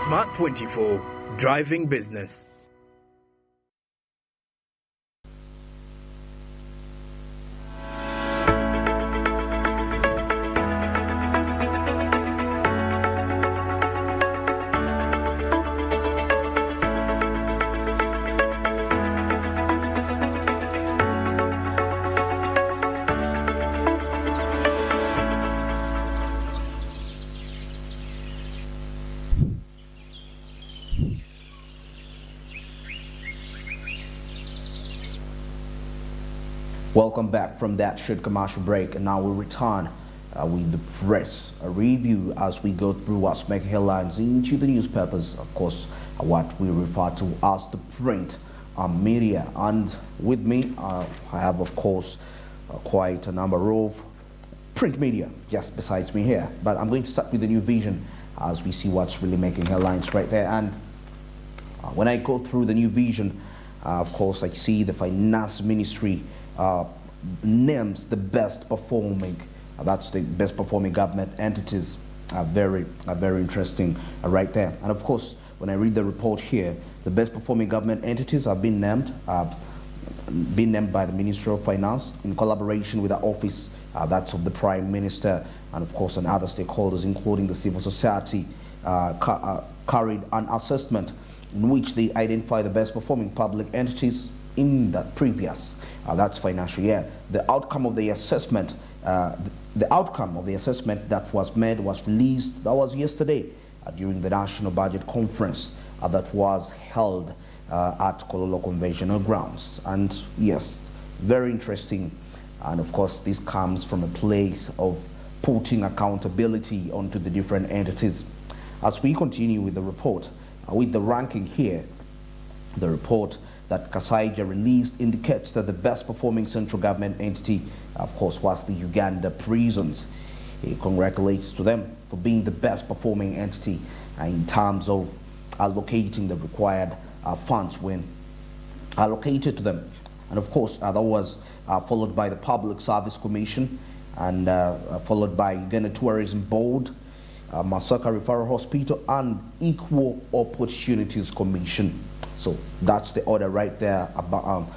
Smart 24, driving business. Welcome back from that short commercial break, and now we return with the press a review as we go through what's making headlines into the newspapers, of course, what we refer to as the print media. And with me, I have, of course, quite a number of print media just besides me here. But I'm going to start with the New Vision as we see what's really making headlines right there. And when I go through the New Vision, of course, I see the Finance Ministry names the best performing, that's the best performing government entities. Very interesting right there. And of course, when I read the report here, the best performing government entities have been named by the Ministry of Finance in collaboration with the office that's of the Prime Minister, and of course, and other stakeholders, including the civil society, carried an assessment in which they identify the best performing public entities in the previous that's financial year. The outcome of the assessment, that was made was released. That was yesterday during the National Budget Conference that was held at Kololo Conventional Grounds. And yes, very interesting. And of course, this comes from a place of putting accountability onto the different entities. As we continue with the report, with the ranking here, the report that Kasaija released indicates that the best performing central government entity, of course, was the Uganda Prisons. He congratulates to them for being the best performing entity in terms of allocating the required funds when allocated to them. And of course, that was followed by the Public Service Commission and followed by Uganda Tourism Board, Masaka Referral Hospital, and Equal Opportunities Commission. So that's the order right there about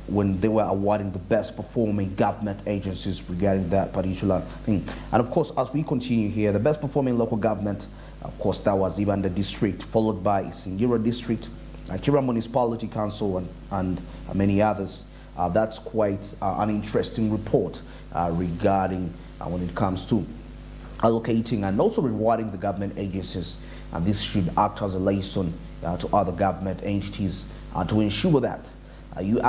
when they were awarding the best performing government agencies regarding that particular thing. And of course, as we continue here, the best performing local government, of course, that was even the district, followed by Singira District, Kira Municipality Council, and many others. That's quite an interesting report regarding when it comes to allocating and also rewarding the government agencies. And this should act as a lesson to other government entities to ensure that you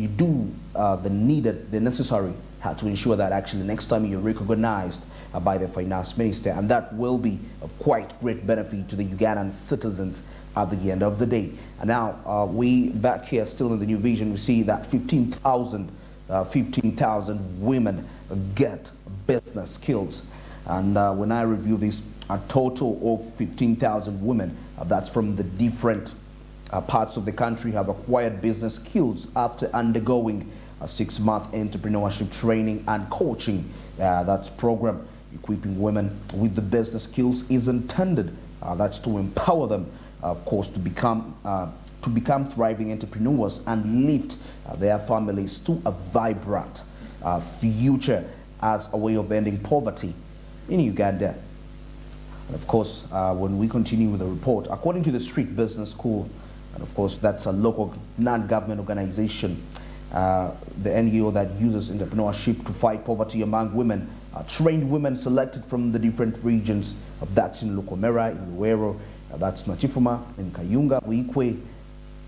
do the necessary to ensure that actually next time you're recognized by the finance minister, and that will be of quite great benefit to the Ugandan citizens at the end of the day. And now we back here still in the New Vision, we see that 15,000 women get business skills. And when I review this, a total of 15,000 women, that's from the different parts of the country, have acquired business skills after undergoing a 6-month entrepreneurship training and coaching. That's program equipping women with the business skills is intended. That's to empower them, of course, to become thriving entrepreneurs and lift their families to a vibrant future as a way of ending poverty in Uganda. And of course, when we continue with the report, according to the Street Business School, and of course that's a local non-government organization, the NGO that uses entrepreneurship to fight poverty among women, trained women selected from the different regions, that's in Lukomera, in Luero, that's Nachifuma, in Kayunga, Uikwe,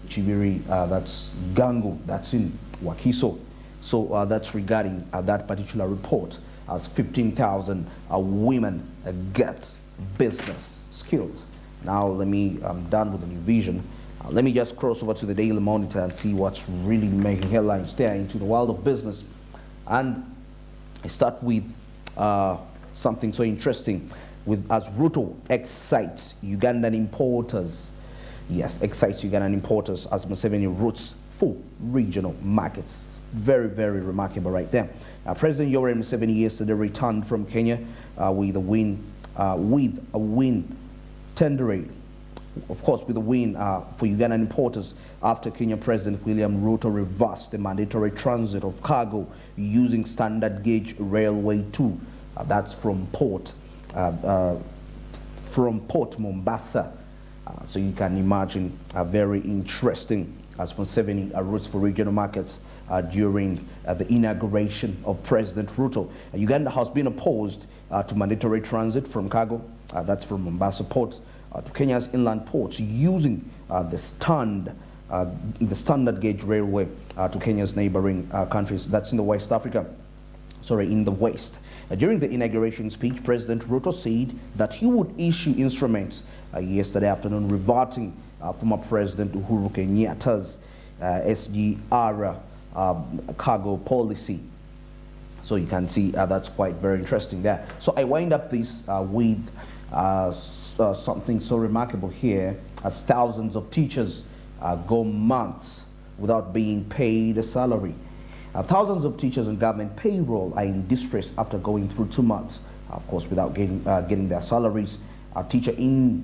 Chibiri, that's Gangu, that's in Wakiso. So that's regarding that particular report, as 15,000 women get business skills. Now I'm done with the New Vision. Let me just cross over to the Daily Monitor and see what's really making headlines there into the world of business. And I start with something so interesting, as Ruto excites Ugandan importers. Yes, excites Ugandan importers as Museveni routes for regional markets. Very remarkable right there. President Yoweri Museveni yesterday returned from Kenya with a win tendering, of course, with the win for Ugandan importers after Kenya President William Ruto reversed the mandatory transit of cargo using standard gauge railway 2. That's from Port Mombasa. So you can imagine a very interesting as conserving routes for regional markets during the inauguration of President Ruto. Uganda has been opposed to mandatory transit from cargo, that's from Mombasa Port, to Kenya's inland ports using the standard gauge railway to Kenya's neighboring countries. That's in the West Africa, in the West. During the inauguration speech, President Ruto said that he would issue instruments yesterday afternoon reverting former President Uhuru Kenyatta's SGR cargo policy. So you can see that's quite very interesting there. So I wind up this with something so remarkable here, as thousands of teachers go months without being paid a salary. Thousands of teachers on government payroll are in distress after going through 2 months, of course, without getting their salaries. A teacher in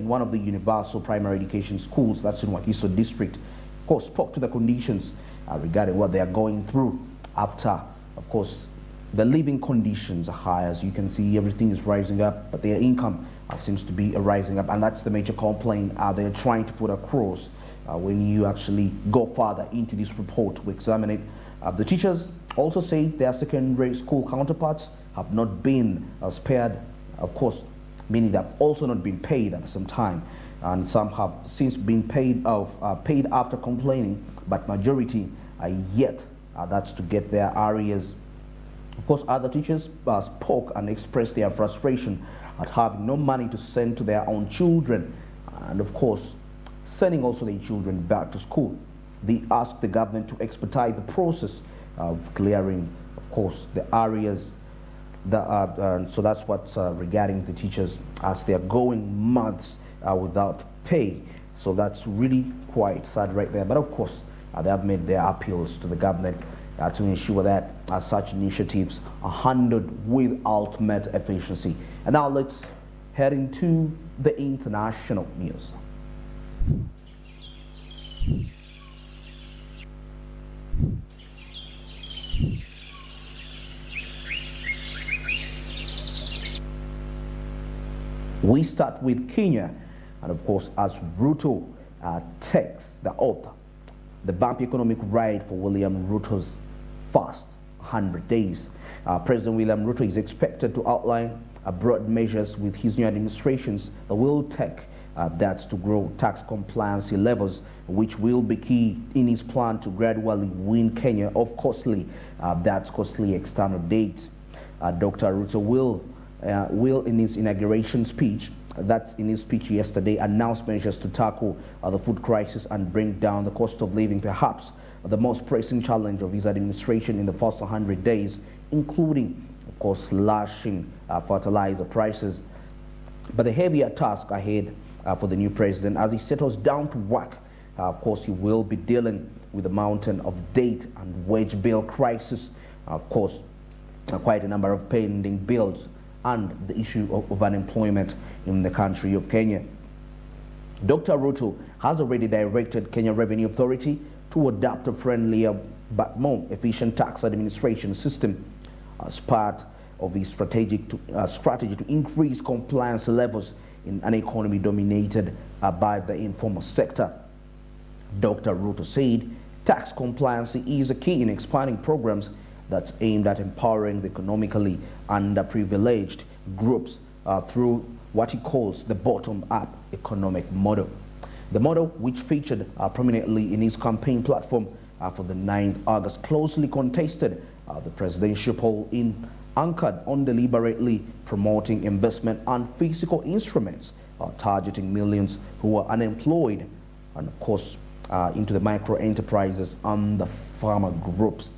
one of the universal primary education schools, that's in Wakiso district, of course, spoke to the conditions regarding what they are going through after, of course, the living conditions are high. As you can see, everything is rising up, but their income seems to be rising up, and that's the major complaint they're trying to put across when you actually go further into this report to examine it. The teachers also say their secondary school counterparts have not been spared, of course, meaning they've also not been paid at some time, and some have since been paid after complaining, but majority are yet that's to get their arrears. Of course, other teachers spoke and expressed their frustration at having no money to send to their own children, and of course, sending also their children back to school. They asked the government to expedite the process of clearing, of course, the arrears. So that's what's regarding the teachers, as they are going months without pay. So that's really quite sad right there. But of course, they have made their appeals to the government to ensure that such initiatives are handled with ultimate efficiency. And now let's head into the international news. We start with Kenya, and of course, as Ruto takes the oath, the bumpy economic ride for William Ruto's first 100 days. President William Ruto is expected to outline broad measures with his new administrations that will take that's to grow tax compliance levels, which will be key in his plan to gradually wean Kenya off costly external debt. Dr. Ruto will in his inauguration speech, that's in his speech yesterday, announce measures to tackle the food crisis and bring down the cost of living, perhaps the most pressing challenge of his administration in the first 100 days, including, of course, slashing fertilizer prices. But the heavier task ahead for the new president, as he settles down to work, of course, he will be dealing with the mountain of debt and wage bill crisis, of course, quite a number of pending bills, and the issue of unemployment in the country of Kenya. Dr. Ruto has already directed Kenya Revenue Authority to adopt a friendlier but more efficient tax administration system as part of his strategy to increase compliance levels in an economy dominated by the informal sector. Dr. Ruto said tax compliance is a key in expanding programs that's aimed at empowering the economically underprivileged groups through what he calls the bottom-up economic model. The model, which featured prominently in his campaign platform for the 9th August, closely contested the presidential poll anchored on deliberately promoting investment and fiscal instruments targeting millions who are unemployed, and of course into the micro enterprises and the farmer groups.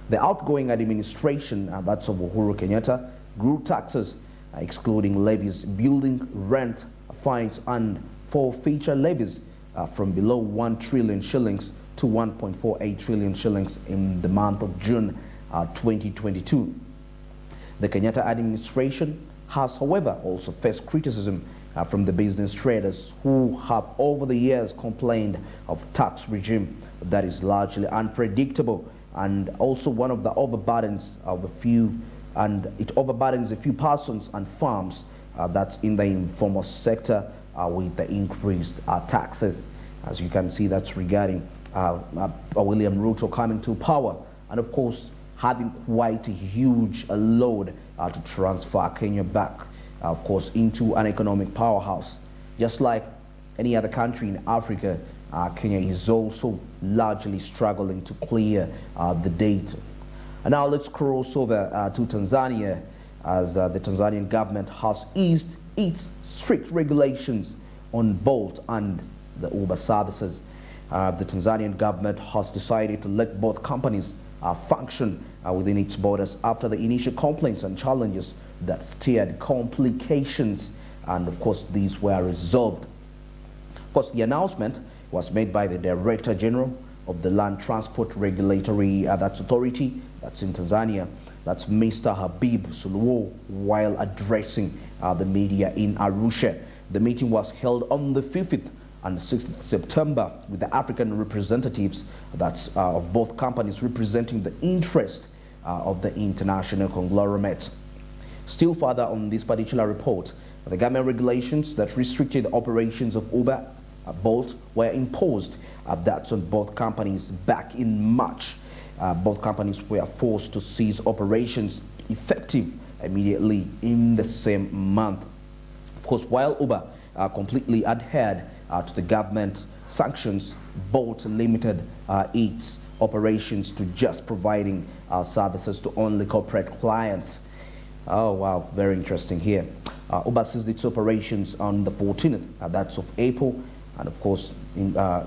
The outgoing administration, that's of Uhuru Kenyatta, grew taxes, excluding levies, building, rent, fines, and forfeiture levies from below 1 trillion shillings to 1.48 trillion shillings in the month of June 2022. The Kenyatta administration has, however, also faced criticism from the business traders who have over the years complained of tax regime that is largely unpredictable, and also one of the overburdens of a few, and it overburdens a few persons and firms that's in the informal sector with the increased taxes. As you can see, that's regarding William Ruto coming to power, and of course having quite a huge load to transfer Kenya back, of course, into an economic powerhouse. Just like any other country in Africa, Kenya is also largely struggling to clear the debt. And now let's cross over to Tanzania, as the Tanzanian government has eased its strict regulations on Bolt and the Uber services. The Tanzanian government has decided to let both companies function within its borders after the initial complaints and challenges that stirred complications, and of course these were resolved. Of course, the announcement was made by the Director General of the Land Transport Regulatory that's Authority, that's in Tanzania, that's Mr. Habib Suluo, while addressing the media in Arusha. The meeting was held on the 5th and 6th September with the African representatives that's of both companies representing the interest of the international conglomerates. Still further on this particular report, the government regulations that restricted the operations of Uber, Bolt were imposed that's on both companies back in March. Both companies were forced to cease operations effective immediately in the same month. Of course, while Uber completely adhered to the government sanctions, Bolt limited its operations to just providing services to only corporate clients. Oh wow, very interesting here. Uber ceased its operations on the 14th, that's of April, and of course,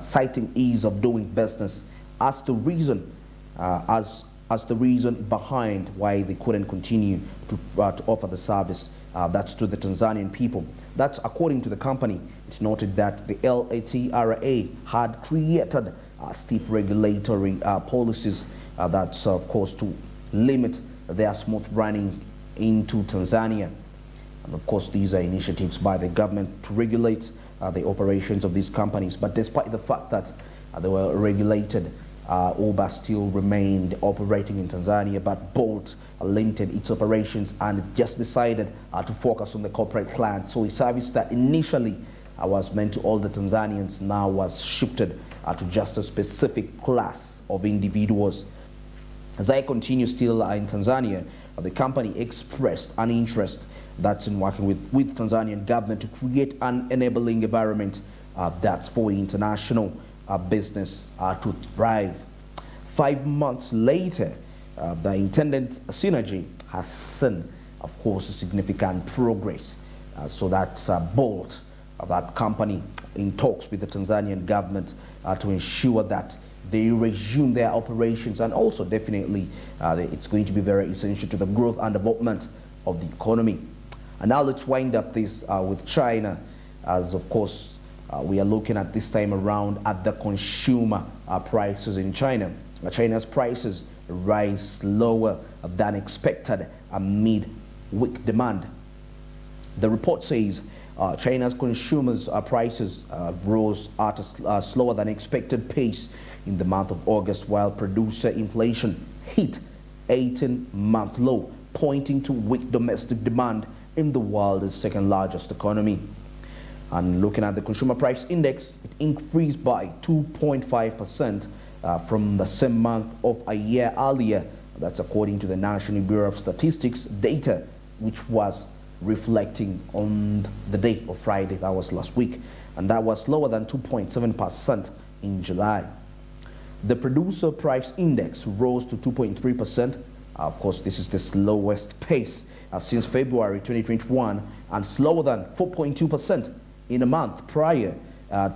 citing ease of doing business as the reason, as the reason behind why they couldn't continue to offer the service. That's to the Tanzanian people. That's according to the company. It noted that the LATRA had created stiff regulatory policies that's of course to limit their smooth running into Tanzania. And of course, these are initiatives by the government to regulate the operations of these companies. But despite the fact that they were regulated, Uber still remained operating in Tanzania, but Bolt limited its operations and just decided to focus on the corporate clients. So a service that initially was meant to all the Tanzanians now was shifted to just a specific class of individuals. As I continue still in Tanzania, the company expressed an interest that's in working with Tanzanian government to create an enabling environment that's for international business to thrive. 5 months later, the intended synergy has seen, of course, significant progress. So that Bolt, that company, in talks with the Tanzanian government to ensure that they resume their operations, and also definitely it's going to be very essential to the growth and development of the economy. And now let's wind up this with China, as of course we are looking at this time around at the consumer prices in China. China's prices rise slower than expected amid weak demand. The report says China's consumers' prices rose at a slower than expected pace in the month of August, while producer inflation hit 18-month low, pointing to weak domestic demand in the world's second largest economy. And looking at the consumer price index, it increased by 2.5% from the same month of a year earlier. That's according to the National Bureau of Statistics data, which was reflecting on the day of Friday, that was last week, and that was lower than 2.7% in July. The producer price index rose to 2.3%. Of course, this is the slowest pace since February 2021, and slower than 4.2% in a month prior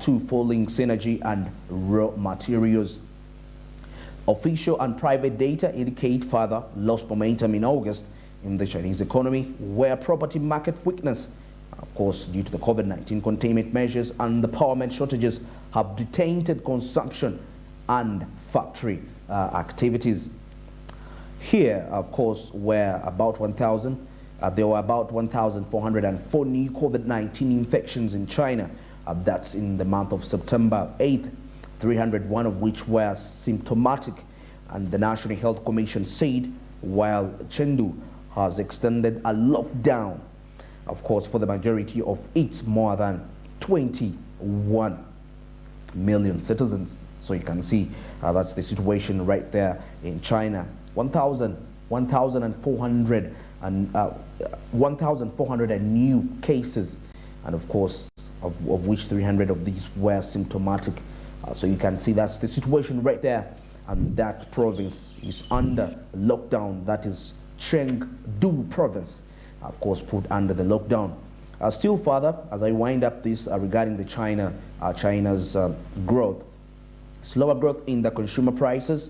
to falling synergy and raw materials. Official and private data indicate further lost momentum in August in the Chinese economy, where property market weakness, of course due to the COVID-19 containment measures and the power shortages, have detained consumption and factory activities. Here, of course, were about 1,000 There were about 1,404 new COVID-19 infections in China. That's in the month of September 8th, 301 of which were symptomatic. And the National Health Commission said while Chengdu has extended a lockdown, of course, for the majority of its more than 21 million citizens. So you can see that's the situation right there in China. 1,400 new cases, and of course, of which 300 of these were symptomatic. So you can see that's the situation right there, and that province is under lockdown. That is Chengdu province, of course, put under the lockdown. Still further, as I wind up this regarding the China's growth, slower growth in the consumer prices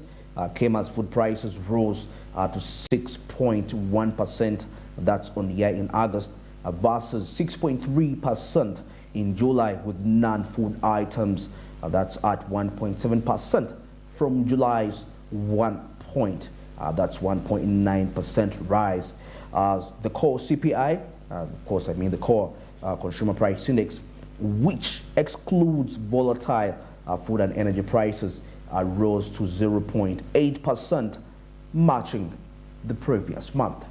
came as food prices rose to 6.1%. That's on year in August versus 6.3% in July, with non-food items that's at 1.7% from July's 1.9% rise. The core CPI, of course, I mean the core consumer price index, which excludes volatile food and energy prices, rose to 0.8%, matching the previous month.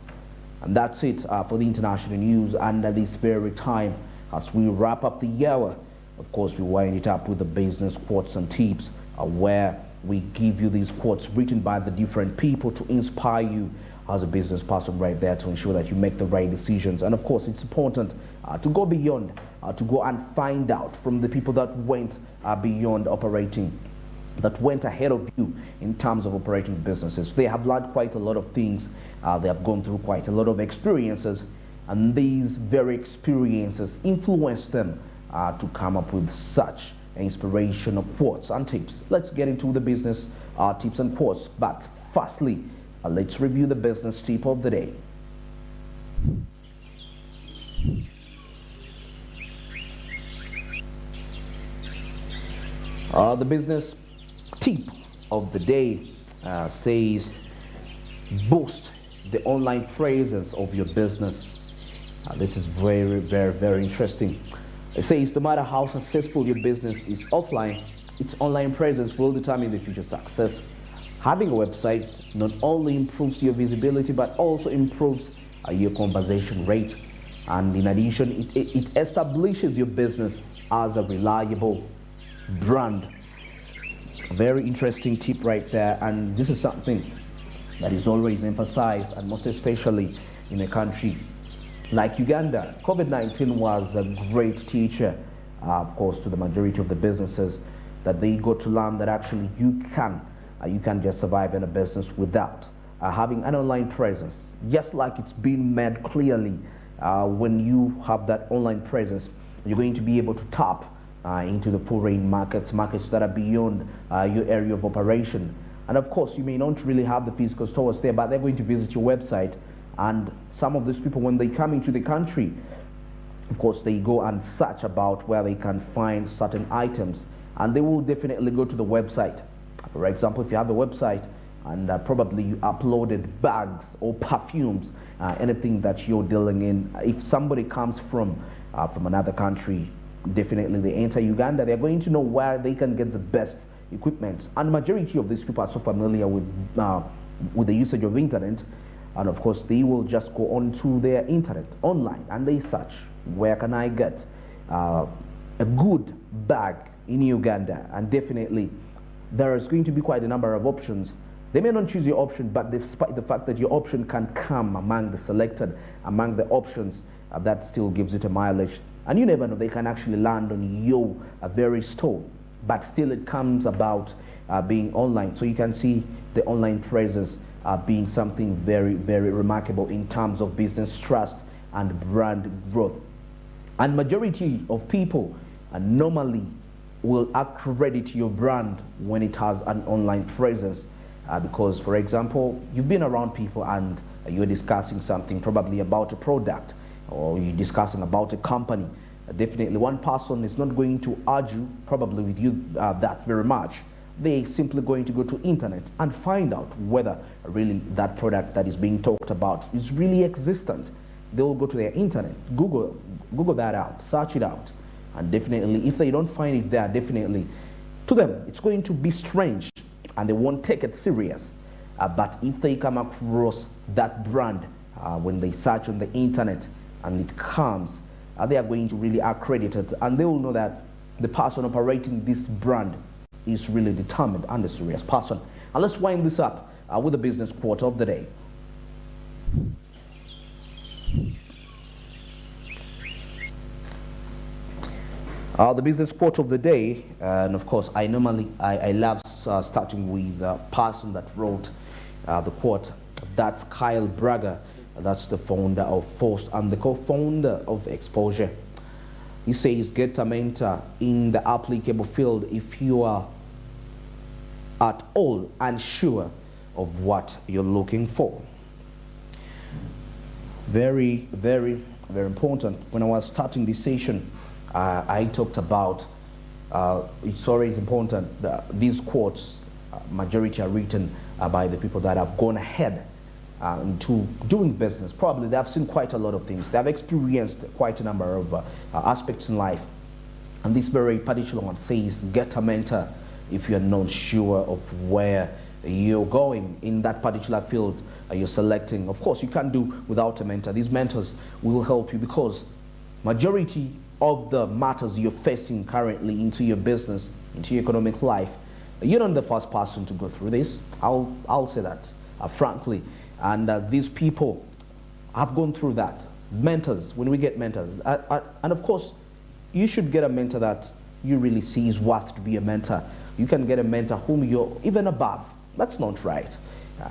And that's it for the international news under this very time. As we wrap up the hour, of course, we wind it up with the business quotes and tips, where we give you these quotes written by the different people to inspire you as a business person right there, to ensure that you make the right decisions. And of course, it's important to go beyond, to go and find out from the people that went beyond operating, that went ahead of you in terms of operating businesses. They have learned quite a lot of things. They have gone through quite a lot of experiences, and these very experiences influence them to come up with such inspirational quotes and tips. Let's get into the business tips and quotes. But firstly, let's review the business tip of the day. The business tip of the day says, boost the online presence of your business. This is very, very, very interesting. It says, no matter how successful your business is offline, its online presence will determine the future success. Having a website not only improves your visibility, but also improves your conversion rate. And in addition, it establishes your business as a reliable brand. Very interesting tip right there. And this is something that is always emphasized, and most especially in a country like Uganda. COVID-19 was a great teacher, of course, to the majority of the businesses, that they got to learn that actually you can just survive in a business without having an online presence. Just like it's been made clearly, when you have that online presence, you're going to be able to tap into the foreign markets that are beyond your area of operation. And of course, you may not really have the physical stores there, but they're going to visit your website. And some of these people, when they come into the country, of course, they go and search about where they can find certain items, and they will definitely go to the website. For example, if you have a website and probably you uploaded bags or perfumes, anything that you're dealing in, if somebody comes from another country, definitely they enter Uganda, they're going to know where they can get the best equipment. And majority of these people are so familiar with the usage of internet. And of course, they will just go onto their internet online and they search, where can I get a good bag in Uganda? And definitely, there is going to be quite a number of options. They may not choose your option, but despite the fact that your option can come among the selected, among the options, that still gives it a mileage. And you never know, they can actually land on your very store. But still, it comes about being online. So you can see the online presence being something very, very remarkable in terms of business trust and brand growth. And majority of people normally will accredit your brand when it has an online presence, because, for example, you've been around people and you're discussing something probably about a product, or you're discussing about a company. Definitely one person is not going to argue probably with you that very much. They're simply going to go to internet and find out whether really that product that is being talked about is really existent. they will go to their internet, Google that out, search it out, and definitely, if they don't find it there, definitely, to them, it's going to be strange, and they won't take it serious. But if they come across that brand, when they search on the internet, and it comes, they are going to really accredit it, and they will know that the person operating this brand is really determined and a serious person. And let's wind this up with the business quote of the day. The business quote of the day, and of course, I love starting with the person that wrote the quote. That's Kyle Braga. That's the founder of Force and the co-founder of Exposure. He says, get a mentor in the applicable field if you are at all unsure of what you're looking for. Very, very, very important. When I was starting this session, I talked about it's always important that these quotes, majority are written by the people that have gone ahead into doing business. Probably they have seen quite a lot of things. They have experienced quite a number of aspects in life. And this very particular one says, get a mentor if you're not sure of where you're going in that particular field you're selecting. Of course, you can't do without a mentor. These mentors will help you because majority of the matters you're facing currently into your business, into your economic life, you're not the first person to go through this. I'll say that frankly. And these people have gone through that. Mentors, when we get mentors, and of course, you should get a mentor that you really see is worth to be a mentor. You can get a mentor whom you're even above. That's not right.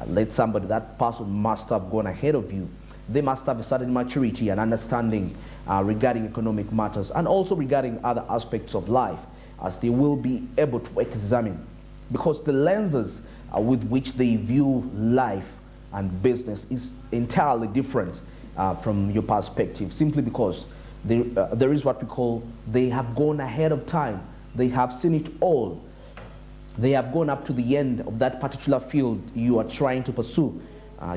Let somebody, that person must have gone ahead of you. They must have a certain maturity and understanding regarding economic matters and also regarding other aspects of life, as they will be able to examine. Because the lenses with which they view life and business is entirely different from your perspective, simply because there is what we call, they have gone ahead of time. They have seen it all. They have gone up to the end of that particular field you are trying to pursue.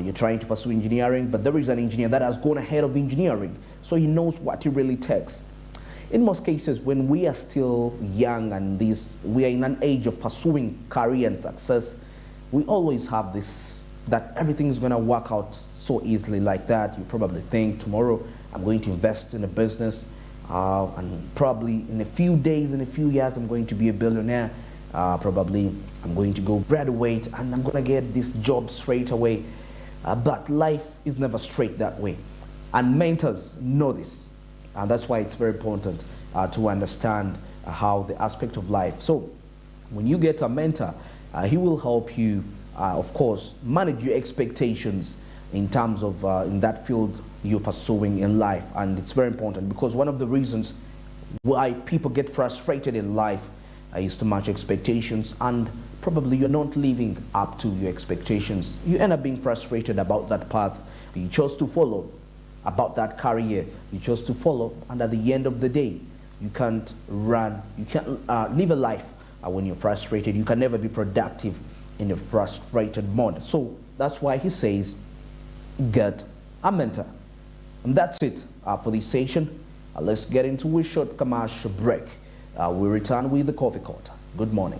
You're trying to pursue engineering, but there is an engineer that has gone ahead of engineering, so he knows what it really takes. In most cases, when we are still young and we are in an age of pursuing career and success, we always have this, that everything is going to work out so easily like that. You probably think, tomorrow I'm going to invest in a business, and probably in a few days, in a few years, I'm going to be a billionaire. Probably I'm going to go graduate and I'm going to get this job straight away. But life is never straight that way. And mentors know this. And that's why it's very important to understand how the aspect of life. So when you get a mentor, he will help you, of course, manage your expectations in terms of in that field you're pursuing in life. And it's very important because one of the reasons why people get frustrated in life is to match expectations, and probably you're not living up to your expectations. You end up being frustrated about that path you chose to follow, about that career you chose to follow, and at the end of the day, you can't live a life when you're frustrated. You can never be productive in a frustrated mode. So that's why he says, get a mentor. And that's it for this session. Let's get into a short commercial break. We return with the coffee court. Good morning.